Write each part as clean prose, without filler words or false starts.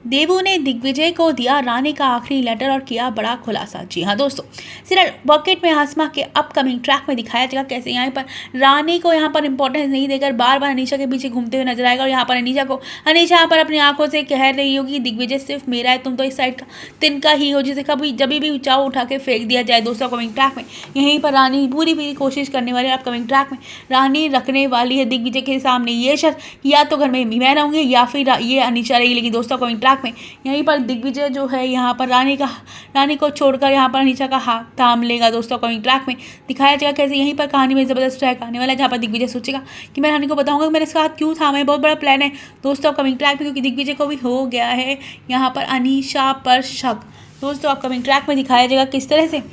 देवू ने दिग्विजय को दिया रानी का आखिरी लेटर और किया बड़ा खुलासा। जी हाँ दोस्तों, सीरियल बकेट में आसमा के अपकमिंग ट्रैक में दिखाया जाएगा कैसे यहाँ पर रानी को यहाँ पर इंपॉर्टेंस नहीं देकर बार बार अनीशा के पीछे घूमते हुए नजर आएगा। और यहाँ पर अनीशा यहाँ पर अपनी आंखों से कह रही होगी दिग्विजय सिर्फ मेरा है, तुम तो इस साइड का तिनका ही हो, जिसे कभी जब भी चाहो उठा के फेंक दिया जाए। दोस्तों अपकमिंग ट्रैक में यहीं पर रानी पूरी कोशिश करने वाली है। अपकमिंग ट्रैक में रानी रखने वाली है दिग्विजय के सामने ये शर्त, या तो घर में मैं रहूँगी या फिर ये अनीशा रहेगी। लेकिन दोस्तों अपकमिंग ट्रैक में यहीं पर दिग्विजय जो है यहाँ पर रानी को छोड़कर यहाँ पर अनीशा का हाथ थाम लेगा। दोस्तों अपकमिंग ट्रैक में दिखाया जाएगा कैसे यहीं पर कहानी में जबरदस्त ट्रैक आने वाला है, जहाँ पर दिग्विजय सोचेगा कि मैं रानी को बताऊंगा कि मैंने इसका हाथ क्यों थामा है। बहुत बड़ा प्लान है दोस्तों अपकमिंग ट्रैक में, क्योंकि दिग्विजय को भी हो गया है यहाँ पर अनीशा पर शक। दोस्तों अपकमिंग ट्रैक में दिखाया जाएगा किस तरह से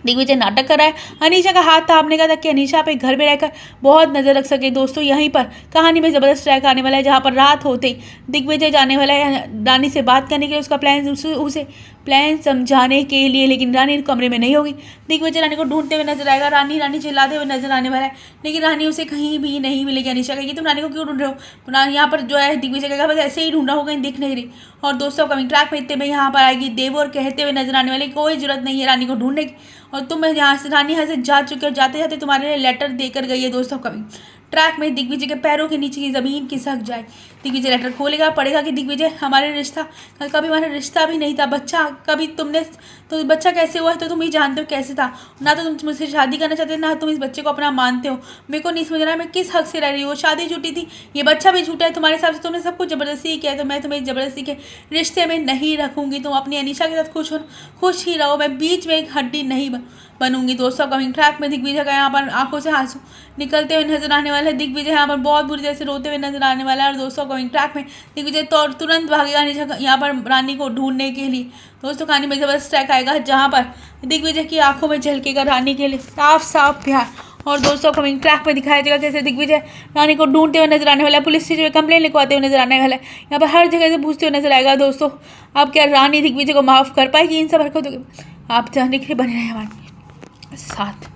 दिग्विजय नाटक कर रहा है अनीशा का हाथ थामने का, ताकि अनीशा पे घर में रहकर बहुत नजर रख सके। दोस्तों यहीं पर कहानी में जबरदस्त ट्रैक आने वाला है, जहां पर रात होते ही दिग्विजय जाने वाला है रानी से बात करने के लिए, उसका प्लान उसे प्लान समझाने के लिए। लेकिन रानी कमरे में नहीं होगी, दिग्विजय रानी को ढूंढते हुए नजर आएगा, रानी चिल्लाते हुए नजर आने वाला है, लेकिन रानी उसे कहीं भी नहीं मिलेगी। अनीशा कहेगी तुम रानी को क्यों ढूंढ रहे हो, यहाँ पर जो है दिग्विजय कहेगा बस ऐसे ही ढूंढा हो, कहीं दिख नहीं रही। और दोस्तों कमिंग ट्रैक में इतने में यहाँ पर आएगी देव और कहते हुए नजर आने वाली कोई जरूरत नहीं है रानी को ढूंढने की, और तुम रानी यहाँ से जा चुके हो, जाते जाते तुम्हारे लिए लेटर देकर गई है। दोस्तों कमिंग ट्रैक में दिग्विजय के पैरों के नीचे की जमीन खिसक जाए, दिग्विजय लेटर खोलेगा, पढ़ेगा कि दिग्विजय कभी हमारा रिश्ता भी नहीं था, बच्चा कभी तुमने तो बच्चा कैसे हुआ है तो तुम ही जानते हो कैसे था, ना तो तुम मुझसे शादी करना चाहते ना तुम इस बच्चे को अपना मानते हो। मेरे को नहीं समझ रहा है मैं किस हक से रह रही हूँ, शादी झूठी थी, ये बच्चा भी झूठा है, तुम्हारे हिसाब से तुमने सब कुछ जबरदस्ती किया है, तो मैं तुम्हें जबरदस्ती के रिश्ते में नहीं रखूंगी, तुम अपनी अनीशा के साथ खुश ही रहो, मैं बीच में एक हड्डी नहीं बनूंगी। दोस्तों कमिंग ट्रैक में दिग्विजय का यहाँ पर आंखों से आंसू निकलते हुए नजर आने वाला है, दिग्विजय यहाँ पर बहुत बुरी तरह से रोते हुए नजर आने वाला है। और दोस्तों कमिंग ट्रैक में दिग्विजय तुरंत भागेगा यहाँ पर रानी को ढूंढने के लिए। दोस्तों कहानी में जबरदस्त ट्रैक आएगा, जहाँ पर दिग्विजय की आंखों में झलकेगा रानी के लिए साफ साफ प्यार। और दोस्तों कमिंग ट्रैक पे दिखाया जाएगा कैसे दिग्विजय रानी को ढूंढते हुए नजर आने वाला है, पुलिस स्टेशन में कंप्लेंट लिखवाते हुए नजर आने वाला है, यहाँ पर हर जगह से पूछते हुए नजर आएगा। दोस्तों अब क्या रानी दिग्विजय को माफ कर पाएगी इन सब हरकतों के? आप जानने के लिए बने रहे हमारे साथ।